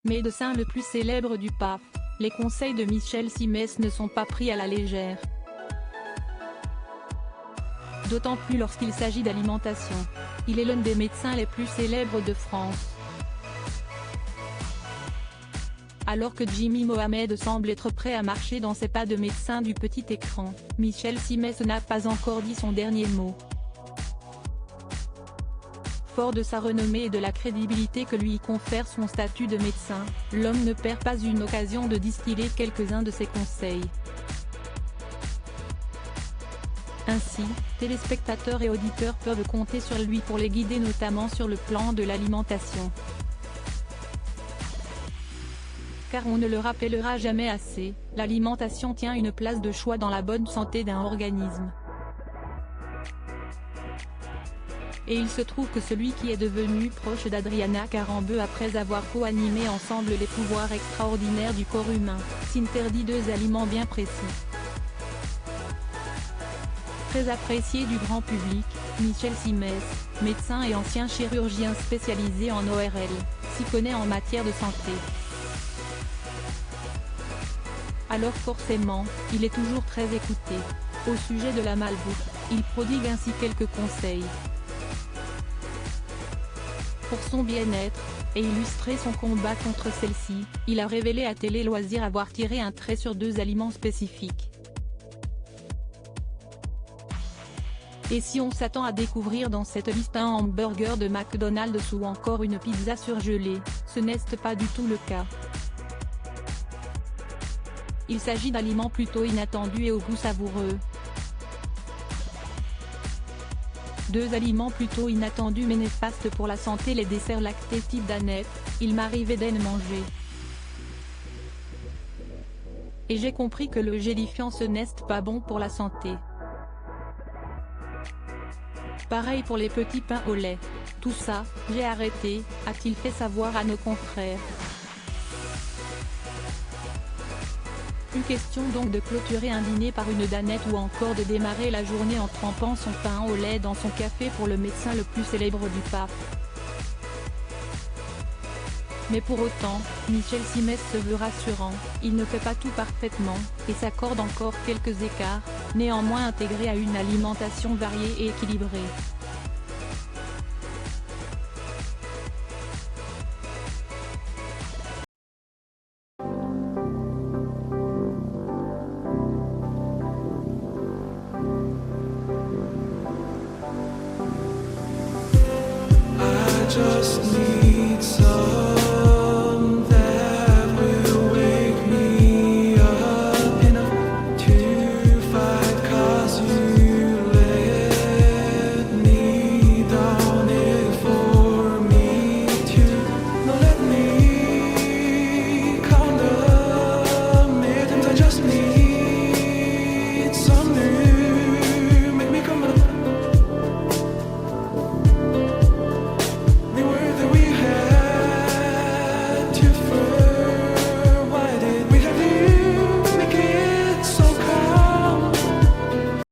Médecin le plus célèbre du pape, les conseils de Michel Simès ne sont pas pris à la légère. D'autant plus lorsqu'il s'agit d'alimentation. Il est l'un des médecins les plus célèbres de France. Alors que Jimmy Mohamed semble être prêt à marcher dans ses pas de médecin du petit écran, Michel Simès n'a pas encore dit son dernier mot. Fort de sa renommée et de la crédibilité que lui confère son statut de médecin, l'homme ne perd pas une occasion de distiller quelques-uns de ses conseils. Ainsi, téléspectateurs et auditeurs peuvent compter sur lui pour les guider notamment sur le plan de l'alimentation. Car on ne le rappellera jamais assez, l'alimentation tient une place de choix dans la bonne santé d'un organisme. Et il se trouve que celui qui est devenu proche d'Adriana Karembeu après avoir co-animé ensemble les pouvoirs extraordinaires du corps humain, s'interdit deux aliments bien précis. Très apprécié du grand public, Michel Simès, médecin et ancien chirurgien spécialisé en ORL, s'y connaît en matière de santé. Alors forcément, il est toujours très écouté. Au sujet de la malbouffe, il prodigue ainsi quelques conseils. Pour son bien-être, et illustrer son combat contre celle-ci, il a révélé à Télé Loisirs avoir tiré un trait sur deux aliments spécifiques. Et si on s'attend à découvrir dans cette liste un hamburger de McDonald's ou encore une pizza surgelée, ce n'est pas du tout le cas. Il s'agit d'aliments plutôt inattendus et au goût savoureux. Deux aliments plutôt inattendus mais néfastes pour la santé: les desserts lactés type Danette, il m'arrivait d'en manger. Et j'ai compris que le gélifiant ce n'est pas bon pour la santé. Pareil pour les petits pains au lait. Tout ça, j'ai arrêté, a-t-il fait savoir à nos confrères. Plus question donc de clôturer un dîner par une danette ou encore de démarrer la journée en trempant son pain au lait dans son café pour le médecin le plus célèbre du pape. Mais pour autant, Michel Simès se veut rassurant, il ne fait pas tout parfaitement, et s'accorde encore quelques écarts, néanmoins intégrés à une alimentation variée et équilibrée. Just